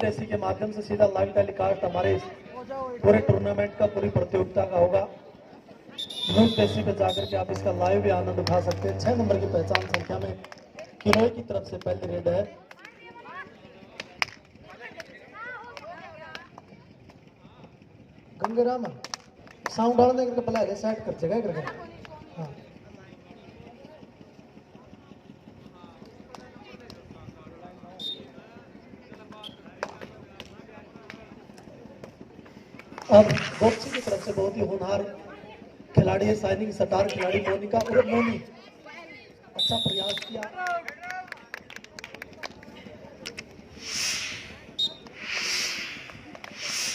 टेसी के माध्यम से सीधा लाइव टेलीकास्ट हमारे इस पूरे टूर्नामेंट का, पूरी प्रतियोगिता का होगा। न्यूज टेसी पे जाकर के आप इसका लाइव भी आनंद उठा सकते हैं। 6 नंबर की पहचान संख्या में किरोई की तरफ से पहली रेड है। गंगेराम साउंड डालने करके पहले सेट कर जगह करके। हाँ अब बॉक्सिंग की तरफ से बहुत ही होनहार खिलाड़ी है, साइनिंग स्टार खिलाड़ी मोनिका और मोनी, अच्छा प्रयास किया।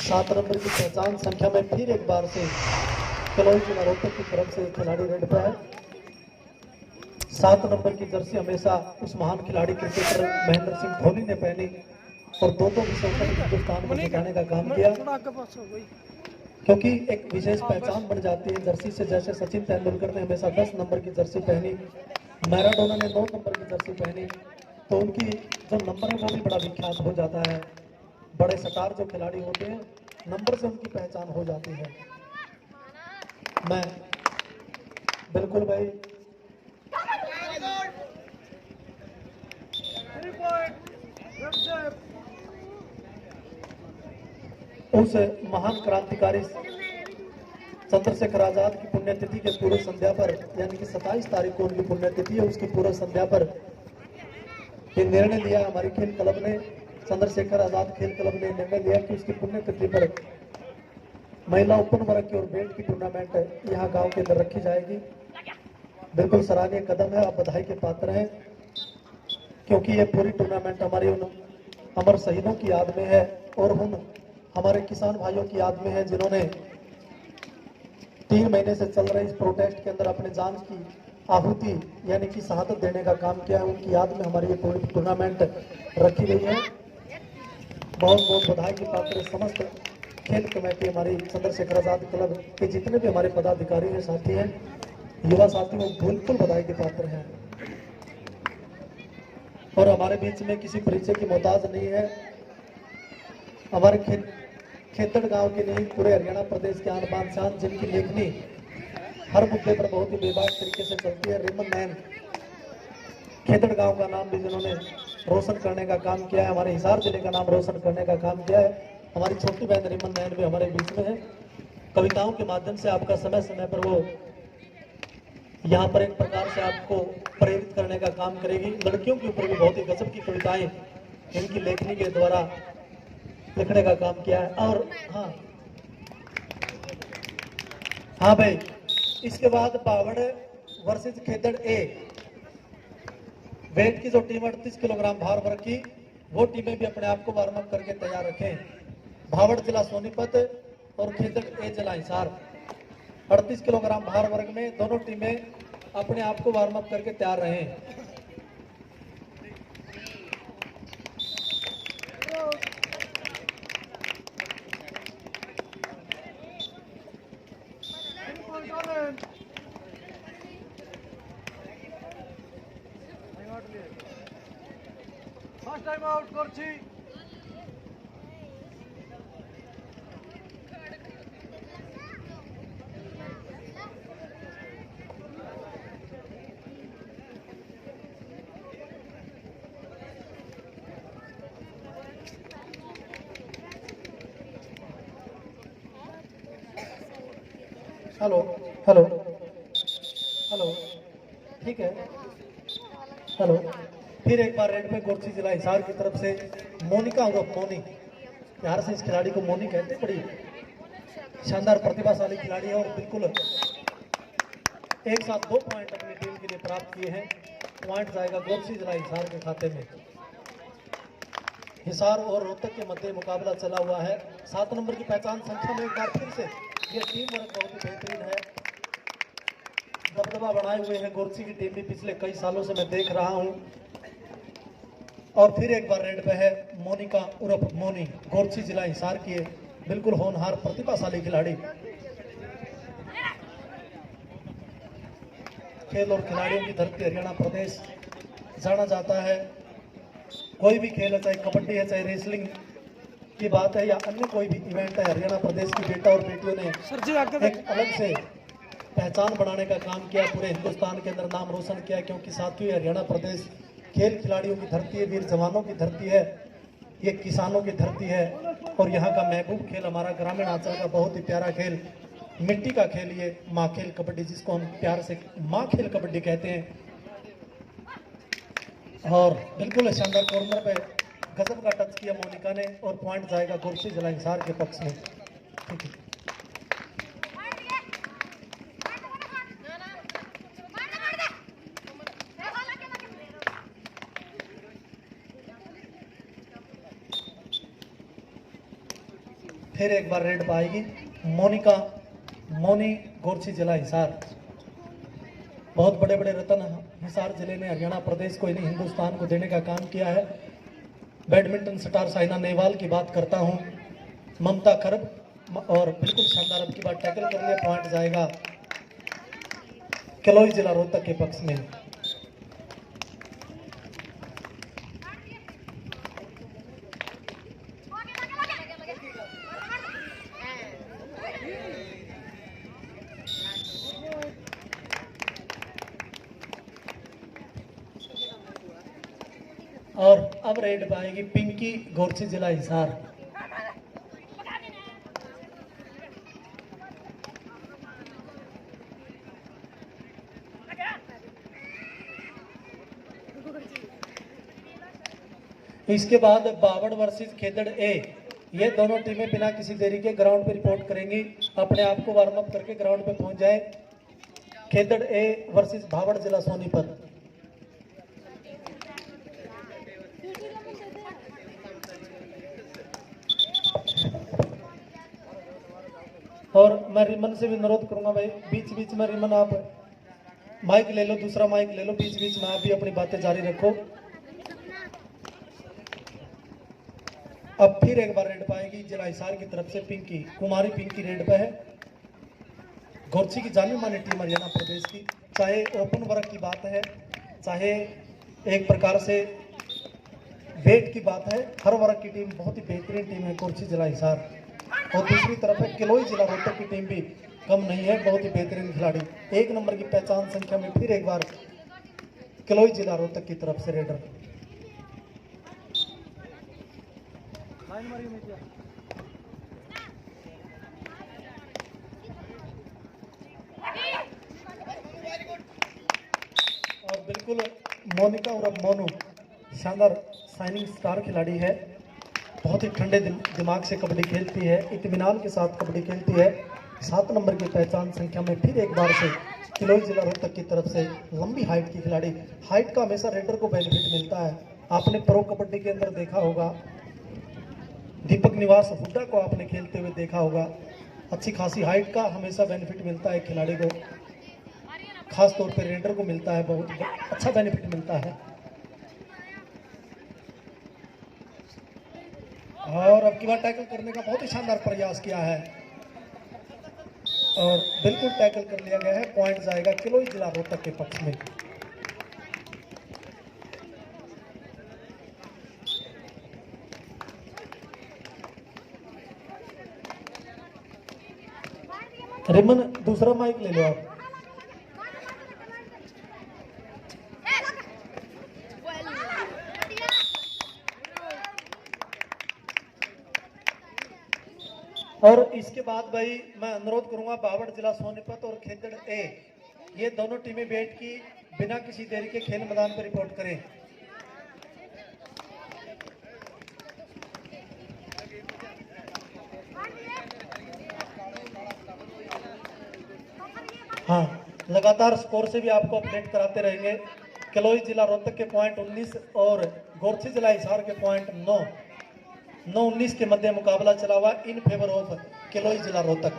सात नंबर की पहचान संख्या में फिर एक बार से कलोई जिला रोहतक की तरफ से खिलाड़ी रेड पे है। 7 नंबर की जर्सी हमेशा उस महान खिलाड़ी क्रिकेटर महेंद्र सिंह धोनी ने पहनी और दो विश्व हिंदुस्तान को जिताने का काम किया, क्योंकि एक विशेष पहचान बन जाती है जर्सी से। जैसे सचिन तेंदुलकर ने हमेशा 10 नंबर की जर्सी पहनी, मैराडोना ने 9 नंबर की जर्सी पहनी, तो उनकी जो नंबर है वो भी बड़ा विख्यात हो जाता है। बड़े स्टार जो खिलाड़ी होते हैं नंबर से उनकी पहचान हो जाती है। मैं बिल्कुल भाई उस महान क्रांतिकारी चंद्रशेखर आजाद की पुण्यतिथि के पूर्व संध्या पर, यानी कि 27 तारीख को उनकी पुण्यतिथि है, उसकी पूर्व संध्या पर ये निर्णय लिया हमारी खेल क्लब ने, चंद्रशेखर आजाद खेल क्लब ने निर्णय लिया कि उसकी पुण्यतिथि पर महिला ओपन वर्ग की और बेल्ट की टूर्नामेंट यहाँ गांव के अंदर रखी जाएगी। बिल्कुल सराहनीय कदम है, आप बधाई के पात्र हैं, क्योंकि ये पूरी टूर्नामेंट हमारी उन अमर शहीदों की याद में है और उन हमारे किसान भाइयों की याद में है जिन्होंने 3 महीने से चल रहे इस प्रोटेस्ट के अंदर अपने जान की आहुति यानी कि शहादत देने का काम किया है। उनकी याद में हमारी ये पूरी टूर्नामेंट रखी गई है। बहुत बहुत बधाई के पात्र समस्त खेल कमेटी, हमारी चंद्रशेखर आजाद क्लब के जितने भी हमारे पदाधिकारी हैं, साथी हैं, युवा साथी, वो बिल्कुल बधाई के पात्र हैं। और हमारे बीच में किसी परिचय की मोहताज नहीं है। हमारे खेतड़ गांव की नहीं, पूरे हरियाणा प्रदेश के आन बान शान, जिनकी लेखनी हर मुद्दे पर बहुत ही बेबाक तरीके से चलती है। रिमन नैन खेतड़ गांव का नाम भी जिन्होंने रोशन करने का काम किया है, हमारे हिसार जिले का नाम रोशन करने का काम किया है। हमारी छोटी बहन रिमन नैन भी हमारे बीच में है। कविताओं के माध्यम से आपका समय समय पर वो यहाँ पर एक प्रकार से आपको प्रेरित करने का काम करेगी। लड़कियों के ऊपर भी बहुत ही गजब की कविताएं इनकी लेखनी के द्वारा लिखने का काम किया है। और हाँ भाई, इसके बाद पावड़ वर्सेस खेतड़ ए, वेट की जो टीम 38 किलोग्राम भार वर्ग की, वो टीमें भी अपने आप को वार्म अप करके तैयार रखें। भावड़ जिला सोनीपत और खेतड़ ए जिला हिसार, 38 किलोग्राम भार वर्ग में दोनों टीमें अपने आप को वार्म अप करके तैयार रहें। फर्स्ट टाइम आउट করছি। हेलो हेलो हेलो, ठीक है, हेलो। फिर एक बार रेड पे गोरछी जिला हिसार की तरफ से मोनिका उर्फ मोनी, प्यार से इस खिलाड़ी को मोनी कहते हैं, बड़ी शानदार प्रतिभाशाली खिलाड़ी है और बिल्कुल एक साथ 2 पॉइंट अपनी टीम के लिए प्राप्त किए हैं। पॉइंट जाएगा गोरछी जिला हिसार के खाते में। हिसार और रोहतक के मध्य मुकाबला चला हुआ है। 7 नंबर की पहचान संख्या में एक बार फिर से ये टीम वर्क बहुत ही बेहतरीन है, दबदबा बनाए हुए हैं गोरछी की टीम भी, पिछले कई सालों से मैं देख रहा हूं। और फिर एक बार रेड पे है मोनिका उर्फ मोनी, गोरछी जिला हिसार की है, बिल्कुल होनहार प्रतिभाशाली खिलाड़ी। खेल और खिलाड़ियों की धरती हरियाणा प्रदेश जाना जाता है। कोई भी खेल है, चाहे कबड्डी है, चाहे रेसलिंग, की बात है या अन्य कोई भी इवेंट है, हरियाणा प्रदेश की बेटा और बेटियों ने एक अलग से पहचान बनाने का काम किया, पूरे हिंदुस्तान के अंदर नाम रोशन किया। क्योंकि साथियों, हरियाणा प्रदेश खेल खिलाड़ियों की धरती है, वीर जवानों की धरती है, ये किसानों की धरती है। और यहाँ का महबूब खेल, हमारा ग्रामीण अंचल का बहुत ही प्यारा खेल, मिट्टी का खेल, ये माँ खेल कबड्डी, जिसको हम प्यार से माँ खेल कबड्डी कहते हैं। और बिल्कुल शानदार कॉर्नर पे गजब का टच किया मोनिका ने, और पॉइंट जाएगा गोरसी जिला हिसार के पक्ष में। ठीक है, फिर एक बार रेड पाएगी मोनिका, मोनी, गोरसी जिला हिसार। बहुत बड़े बड़े रतन हिसार जिले ने हरियाणा प्रदेश को, इन्हें हिंदुस्तान को देने का काम किया है। बैडमिंटन स्टार साइना नेहवाल की बात करता हूं, ममता खरब, और बिल्कुल शानदार अब की बात टैकल कर लिया, पॉइंट जाएगा केलोई जिला रोहतक के पक्ष में। और अब रेड पाएगी पिंकी, गोरसी जिला हिसार। इसके बाद बावड़ वर्सेस खेदड़ ए, ये दोनों टीमें बिना किसी देरी के ग्राउंड पे रिपोर्ट करेंगी। अपने आप को वार्म अप करके ग्राउंड पे पहुंच जाए। खेदड़ ए वर्सेस भावड़ जिला सोनीपत। और मैं रिमन से भी अनुरोध करूंगा भाई, बीच बीच में रिमन आप माइक ले लो, दूसरा माइक ले लो, बीच बीच में आप भी अपनी बातें जारी रखो। अब फिर एक बार रेड पाएगी जिला हिसार की तरफ से पिंकी, कुमारी पिंकी रेड पे है। गोरसी की जानी मानी टीम हरियाणा प्रदेश की, चाहे ओपन वर्क की बात है, चाहे एक प्रकार से वेट की बात है, हर वर्ग की टीम बहुत ही बेहतरीन टीम है गोरसी जिला हिसार। और दूसरी तरफ है किलोई जिला रोहतक की टीम भी कम नहीं है, बहुत ही बेहतरीन खिलाड़ी। एक नंबर की पहचान संख्या में फिर एक बार किलोई जिला रोहतक की तरफ से रेडर। और बिल्कुल मोनिका और अब मोनू शानदार शाइनिंग स्टार खिलाड़ी है, बहुत ही ठंडे दिमाग से कबड्डी खेलती है, इत्मीनान के साथ कबड्डी खेलती है। 7 नंबर की पहचान संख्या में फिर एक बार से किलोई जिला रोहतक की तरफ से लंबी हाइट की खिलाड़ी। हाइट का हमेशा रेडर को बेनिफिट मिलता है, आपने प्रो कबड्डी के अंदर देखा होगा, दीपक निवास हुड्डा को आपने खेलते हुए देखा होगा। अच्छी खासी हाइट का हमेशा बेनिफिट मिलता है खिलाड़ी को, खास तौर पर रेडर को मिलता है, बहुत अच्छा बेनिफिट मिलता है। और अब की बार टैकल करने का बहुत ही शानदार प्रयास किया है और बिल्कुल टैकल कर लिया गया है, पॉइंट जाएगा किलोई जिला रोहतक के पक्ष में। रिमन दूसरा माइक ले लो आप। और इसके बाद भाई मैं अनुरोध करूंगा बावड़ जिला सोनीपत और खेदड़ ए, ये दोनों टीमें बैठ की बिना किसी देरी के खेल मैदान पर रिपोर्ट करें। हाँ, लगातार स्कोर से भी आपको अपडेट कराते रहेंगे। किलोई जिला रोहतक के पॉइंट 19 और गोरसी जिला हिसार के पॉइंट 9-19 के मध्य मुकाबला चला हुआ इन फेवर ऑफ किलोई जिला रोहतक।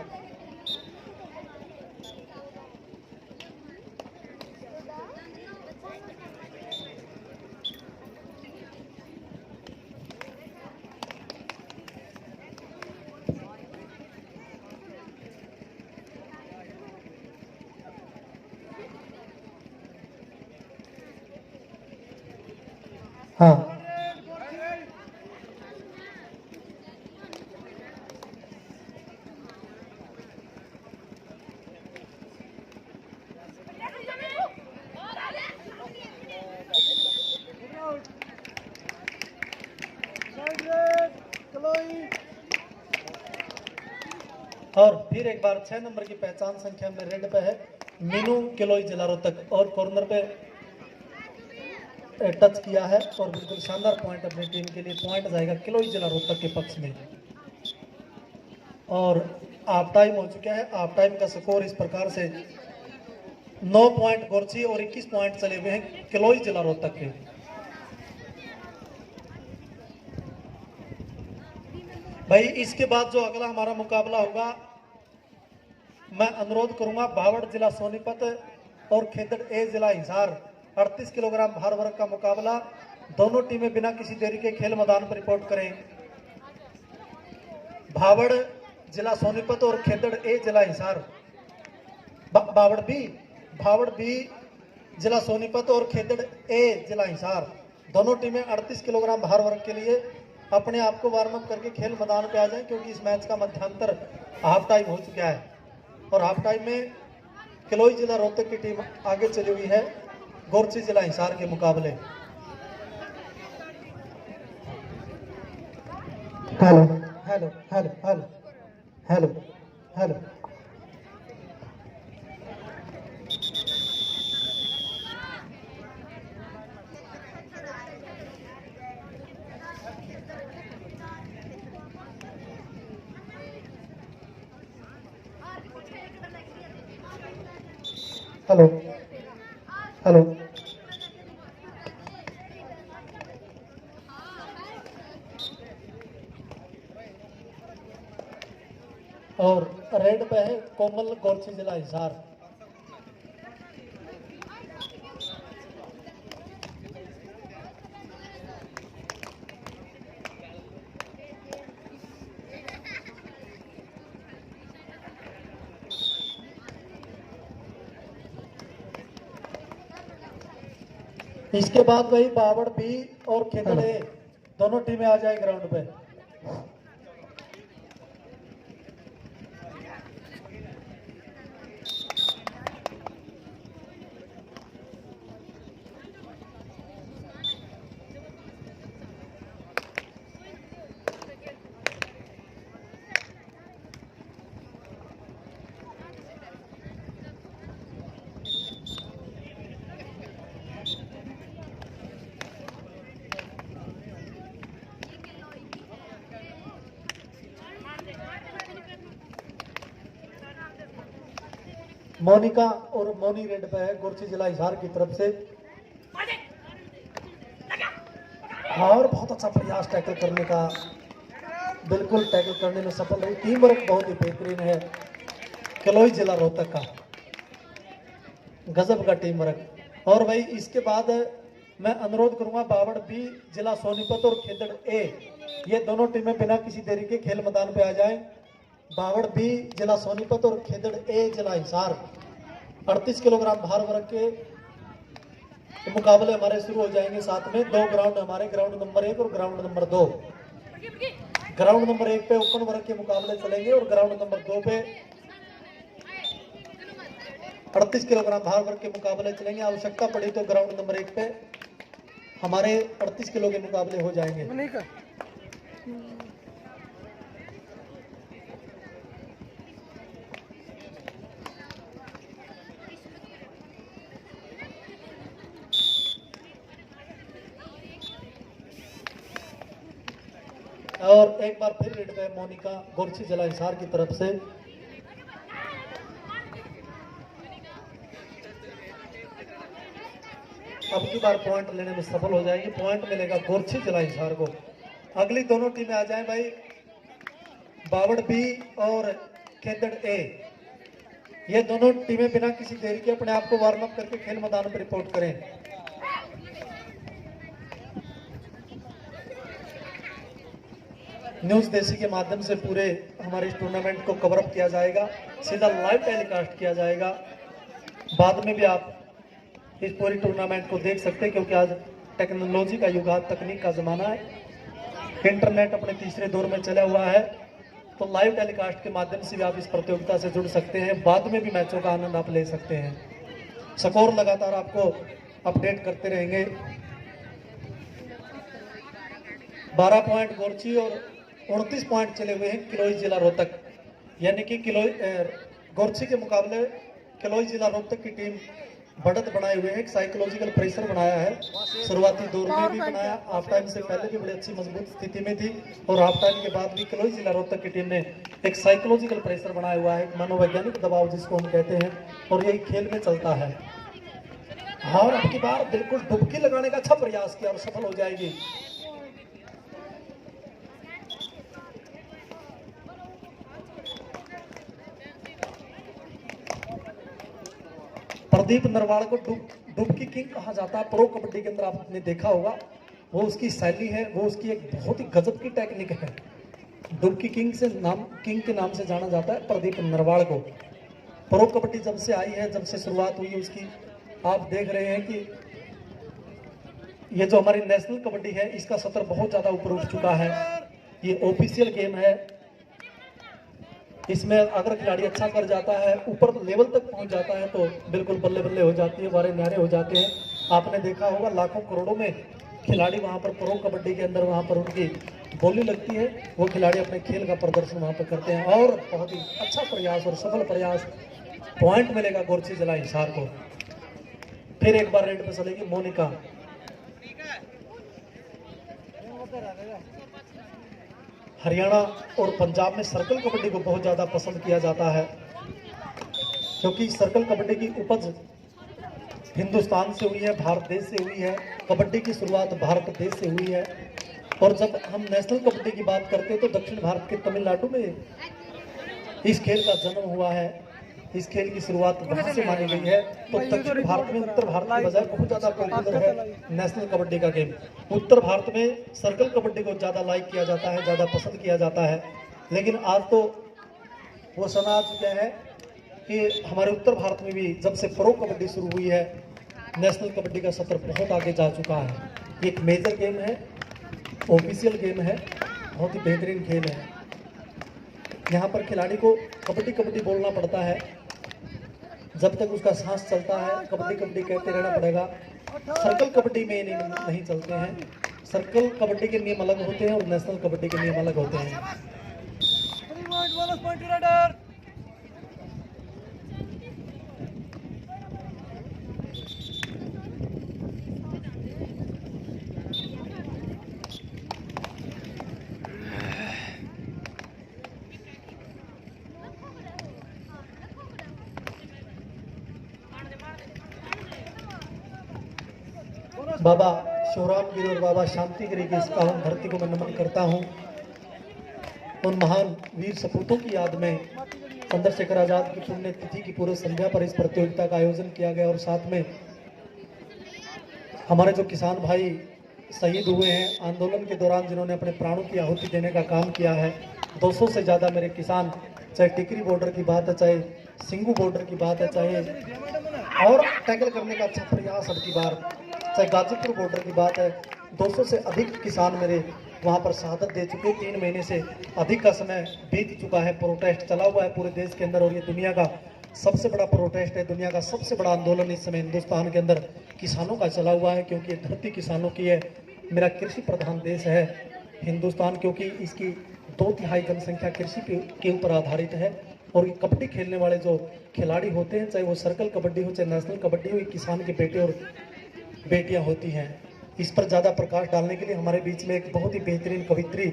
हाँ, और फिर एक बार 6 नंबर की पहचान संख्या में रेड पे है मीनू किलोई जिला रोहतक और कॉर्नर पे टच किया है और बिल्कुल शानदार पॉइंट अपनी टीम के लिए पॉइंट जाएगा किलोई जिला रोहतक के पक्ष में। और हाफ टाइम हो चुका है। हाफ टाइम का स्कोर इस प्रकार से 9 पॉइंट गोरछी और 21 पॉइंट चले हुए हैं किलोई जिला रोहतक के। भाई इसके बाद जो अगला हमारा मुकाबला होगा, मैं अनुरोध करूंगा भावड़ जिला सोनीपत और खेतड़ ए जिला हिसार 38 किलोग्राम भार वर्ग का मुकाबला। दोनों टीमें बिना किसी देरी के खेल मैदान पर रिपोर्ट करें। भावड़ जिला सोनीपत और खेतड़ ए जिला हिसार, भावड़ बी जिला सोनीपत और खेतड़ ए जिला हिसार दोनों टीमें 38 किलोग्राम भार वर्ग के लिए अपने आप को वार्म अप करके खेल मैदान पे आ जाएं, क्योंकि इस मैच का मध्यांतर हाफ टाइम हो चुका है और हाफ टाइम में किलोई जिला रोहतक की टीम आगे चली हुई है गोरछी जिला हिसार के मुकाबले। Hello hello hello hello hello hello hello hello और रेड पे है कोमल गोरछी जिला हिसार। इसके बाद वही बावड़ बी और खेतड़े दोनों टीमें आ जाए ग्राउंड पे। मोनिका और मोनी रेड पे है गोरछी जिला हिसार की तरफ से। और बहुत अच्छा प्रयास टैकल करने का, बिल्कुल टैकल करने में सफल रही। टीम वर्क बहुत ही बेहतरीन है किलोई जिला रोहतक का, गजब का टीम वर्क। और भाई इसके बाद मैं अनुरोध करूंगा बावड़ बी जिला सोनीपत और खेतड़ ए ये दोनों टीमें बिना किसी देरी के खेल मैदान पे आ जाएं। बावड़ बी जिला सोनीपत और खेतड़ ए जिला हिसार 38 किलोग्राम भार वर्ग के मुकाबले हमारे शुरू हो जाएंगे। साथ में 2 ग्राउंड हमारे, ग्राउंड नंबर 1 और ग्राउंड नंबर 2। ग्राउंड नंबर 1 पे ओपन वर्ग के मुकाबले चलेंगे और ग्राउंड नंबर 2 पे 38 किलोग्राम भार वर्ग के मुकाबले चलेंगे। आवश्यकता पड़ी तो ग्राउंड नंबर 1 पे हमारे 38 किलो के मुकाबले हो जाएंगे। और एक बार फिर रेड पे मोनिका गोरछी जिला हिसार की तरफ से। अब की बार पॉइंट लेने में सफल हो जाएगी। पॉइंट मिलेगा गोरछी जिला हिसार को। अगली दोनों टीमें आ जाएं भाई, बावड़ बी और खेतड़ ए ये दोनों टीमें बिना किसी देरी के अपने आप को वार्म अप करके खेल मैदान पर रिपोर्ट करें। न्यूज देसी के माध्यम से पूरे हमारे इस टूर्नामेंट को कवर अप किया जाएगा, सीधा लाइव टेलीकास्ट किया जाएगा। बाद में भी आप इस पूरी टूर्नामेंट को देख सकते हैं, क्योंकि आज टेक्नोलॉजी का युग, तकनीक का जमाना है। इंटरनेट अपने तीसरे दौर में चला हुआ है, तो लाइव टेलीकास्ट के माध्यम से भी आप इस प्रतियोगिता से जुड़ सकते हैं। बाद में भी मैचों का आनंद आप ले सकते हैं। स्कोर लगातार आपको अपडेट करते रहेंगे। 12 पॉइंट गोरछी और 29 पॉइंट चले हुए हैं किलोई जिला रोहतक, यानी कि गोरछी के मुकाबले किलोई जिला रोहतक की टीम बढ़त बनाए हुए हैं। एक साइकोलॉजिकल प्रेशर बनाया है, शुरुआती दौर में भी बनाया, हाफ टाइम से पहले भी बड़ी अच्छी मजबूत स्थिति में थी और हाफ टाइम के बाद भी किलोई जिला रोहतक की टीम ने एक साइकोलॉजिकल प्रेशर बनाया हुआ है, एक मनोवैज्ञानिक दबाव जिसको हम कहते हैं, और यही खेल में चलता है। और अब की बार बिल्कुल डुबकी लगाने का अच्छा प्रयास किया और सफल हो जाएगी। प्रदीप नरवाल को डुबकी किंग कहा जाता है। प्रो कबड्डी के अंदर आपने देखा होगा, वो उसकी शैली है, वो उसकी एक बहुत ही गजब की टेक्निक है। डुबकी किंग के नाम से जाना जाता है प्रदीप नरवाल को। प्रो कबड्डी जब से आई है, जब से शुरुआत हुई उसकी, आप देख रहे हैं कि ये जो हमारी नेशनल कबड्डी है इसका सत्र बहुत ज्यादा ऊपर उठ चुका है। ये ऑफिशियल गेम है, इसमें अगर खिलाड़ी अच्छा कर जाता है, ऊपर लेवल तक पहुंच जाता है, तो बिल्कुल बल्ले बल्ले हो जाती है, वारे न्यारे हो जाते हैं। आपने देखा होगा लाखों करोड़ों में खिलाड़ी वहां पर प्रो कबड्डी के अंदर वहां पर उनकी बोली लगती है, वो खिलाड़ी अपने खेल का प्रदर्शन वहां पर करते हैं और बहुत ही अच्छा प्रयास और सफल प्रयास। पॉइंट मिलेगा गोरछी जिला हिसार को। फिर एक बार रेड पे चलेगी मोनिका। हरियाणा और पंजाब में सर्कल कबड्डी को बहुत ज्यादा पसंद किया जाता है, क्योंकि सर्कल कबड्डी की उपज हिंदुस्तान से हुई है, भारत देश से हुई है। कबड्डी की शुरुआत भारत देश से हुई है, और जब हम नेशनल कबड्डी की बात करते हैं तो दक्षिण भारत के तमिलनाडु में इस खेल का जन्म हुआ है। इस खेल की शुरुआत वहां से मानी गई है। तो दक्षिण भारत में उत्तर भारत के बजाय बहुत ज्यादा पॉपुलर है नेशनल कबड्डी का गेम। उत्तर भारत में सर्कल कबड्डी को ज्यादा लाइक किया जाता है, ज्यादा पसंद किया जाता है। लेकिन आज तो वो समय आ चुका है कि हमारे उत्तर भारत में भी जब से प्रो कबड्डी शुरू हुई है, नेशनल कबड्डी का सत्र बहुत आगे जा चुका है। ये एक मेजर गेम है, ऑफिशियल गेम है, बहुत ही बेहतरीन खेल है। यहाँ पर खिलाड़ी को कबड्डी कबड्डी बोलना पड़ता है, जब तक उसका सांस चलता है कबड्डी कबड्डी कहते रहना पड़ेगा। सर्कल कबड्डी में नहीं चलते हैं। सर्कल कबड्डी के नियम अलग होते हैं और नेशनल कबड्डी के नियम अलग होते हैं। बाबा शिवराम गिरी और बाबा शांति गिरी की इस पावन धरती को मैं नमन करता हूँ। उन महान वीर सपूतों की याद में चंद्रशेखर आजाद की पुण्य तिथि की पूर्व संध्या पर इस प्रतियोगिता का आयोजन किया गया, और साथ में हमारे जो किसान भाई शहीद हुए हैं आंदोलन के दौरान, जिन्होंने अपने प्राणों की आहुति देने का काम किया है। 200 से ज़्यादा मेरे किसान, चाहे टिकरी बॉर्डर की बात है, चाहे सिंगू बॉर्डर की बात है, चाहे और टैकल करने का अच्छा प्रयास अब की बार, चाहे गाजीपुर बॉर्डर की बात है, 200 से अधिक किसान मेरे वहाँ पर शहादत दे चुके। 3 महीने से अधिक का समय बीत चुका है, प्रोटेस्ट चला हुआ है पूरे देश के अंदर, और ये दुनिया का सबसे बड़ा प्रोटेस्ट है, दुनिया का सबसे बड़ा आंदोलन इस समय हिंदुस्तान के अंदर किसानों का चला हुआ है, क्योंकि ये धरती किसानों की है। मेरा कृषि प्रधान देश है हिंदुस्तान, क्योंकि इसकी 2/3 जनसंख्या कृषि के ऊपर आधारित है। और ये कबड्डी खेलने वाले जो खिलाड़ी होते हैं, चाहे वो सर्कल कबड्डी हो चाहे नेशनल कबड्डी हो, ये किसान के बेटे और बेटियां होती हैं। इस पर ज़्यादा प्रकाश डालने के लिए हमारे बीच में एक बहुत ही बेहतरीन कवित्री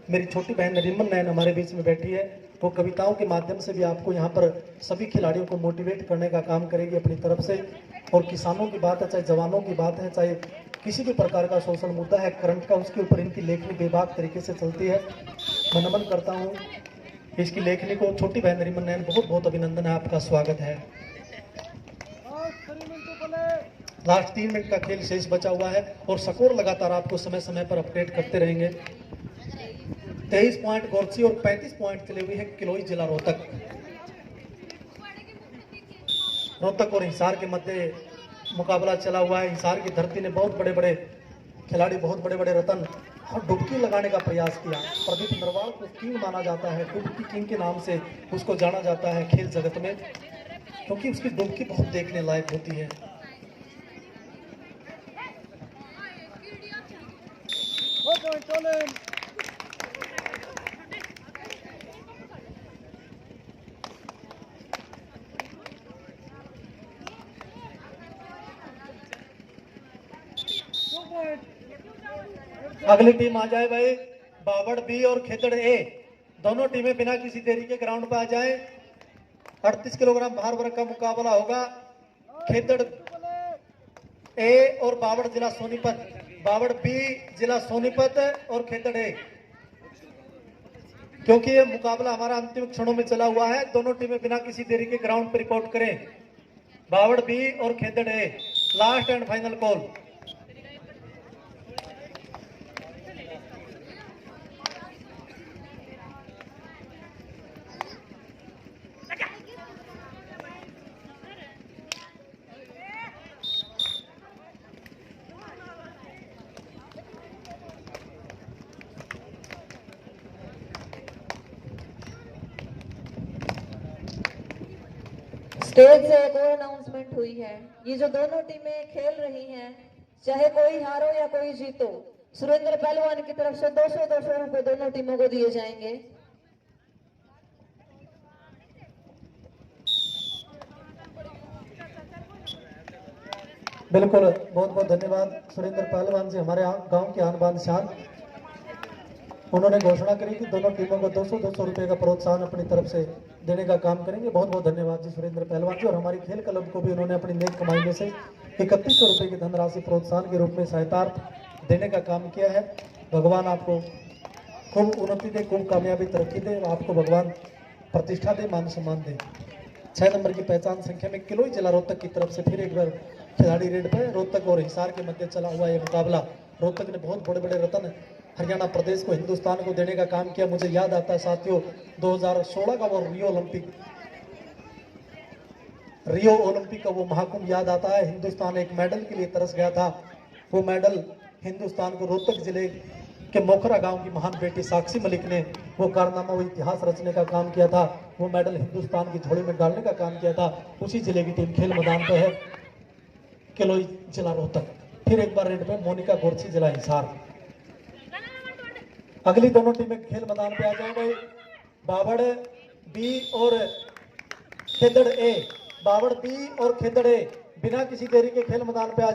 मेरी छोटी बहन नरीमन नैन हमारे बीच में बैठी है। वो कविताओं के माध्यम से भी आपको यहाँ पर सभी खिलाड़ियों को मोटिवेट करने का काम करेगी अपनी तरफ से। और किसानों की बात है, चाहे जवानों की बात है, चाहे किसी भी प्रकार का सोशल मुद्दा है करंट का, उसके ऊपर इनकी लेखनी बेबाक तरीके से चलती है। मैं नमन करता हूँ इसकी लेखनी को। छोटी बहन नरीमन नैन, बहुत बहुत अभिनंदन है, आपका स्वागत है। लास्ट 3 मिनट का खेल शेष बचा हुआ है और स्कोर लगातार आपको समय समय पर अपडेट करते रहेंगे। 23 पॉइंट गोरछी और 35 पॉइंट चले हुए हैं किलोई जिला रोहतक। रोहतक और हिसार के मध्य मुकाबला चला हुआ है। हिसार की धरती ने बहुत बड़े बड़े खिलाड़ी, बहुत बड़े बड़े रतन और डुबकी लगाने का प्रयास किया। प्रदीप नरवाल को किंग माना जाता है, डुबकी किंग के नाम से उसको जाना जाता है खेल जगत में, क्योंकि उसकी डुबकी बहुत देखने लायक होती है। अगली टीम आ जाए भाई, बावड़ बी और खेतड़ ए, दोनों टीमें बिना किसी देरी के ग्राउंड पर आ जाए। 38 किलोग्राम भार वर्ग का मुकाबला होगा। खेतड़ ए और बावड़ जिला सोनीपत, बावड़ बी जिला सोनीपत और खेतड़ ए। क्योंकि ये मुकाबला हमारा अंतिम क्षणों में चला हुआ है, दोनों टीमें बिना किसी देरी के ग्राउंड पर रिपोर्ट करें। बावड़ बी और खेतड़ A, last and final call. Stage से एक और अनाउंसमेंट हुई है। ये जो दोनों टीमें खेल रही हैं, चाहे कोई हारो या कोई जीतो, सुरेंद्र पहलवान की तरफ से 200-200 रुपए दोनों टीमों को दिए जाएंगे। बिल्कुल, बहुत बहुत धन्यवाद सुरेंद्र पहलवान जी, हमारे गांव के आन बान शान। उन्होंने घोषणा करी कि दोनों टीमों को 200-200 रुपए का प्रोत्साहन अपनी तरफ से देने का काम करेंगे। बहुत बहुत धन्यवाद जी सुरेंद्र पहलवान जी। और हमारी खेल क्लब को भी उन्होंने अपनी नेक कमाई में से 3100 रुपए की धनराशि प्रोत्साहन के रूप में सहायतार्थ देने का काम किया है। भगवान आपको खूब उन्नति दे, खूब कामयाबी तरक्की दे, आपको भगवान प्रतिष्ठा दे, मान सम्मान दे। 6 नंबर की पहचान संख्या में किलोई जिला रोहतक की तरफ से फिर एक बार खिलाड़ी रेड पे। रोहतक और हिसार के मध्य चला हुआ यह मुकाबला, रोहतक ने बहुत बड़े बड़े रत्न हरियाणा प्रदेश को, हिंदुस्तान को देने का काम किया। मुझे याद आता है साथियों, 2016 का वो रियो ओलंपिक का वो महाकुंभ याद आता है। हिंदुस्तान एक मेडल के लिए तरस गया था। वो मेडल हिंदुस्तान को रोहतक जिले के मोखरा गांव की महान बेटी साक्षी मलिक ने वो कारनामा, वो इतिहास रचने का काम किया था। वो मेडल हिंदुस्तान की झोली में डालने का काम किया था। उसी जिले की टीम खेल मैदान पे है, किलोई जिला रोहतक। फिर एक बार रेड पे मोनिका गोरछी जिला हिसार। अगली दोनों टीमें खेल मैदान पे आ जाए भाई। बावड़ बी और खेतड़ ए, बावड़ बी और खेतड़ ए बिना किसी देरी के खेल मैदान पे आ जाए।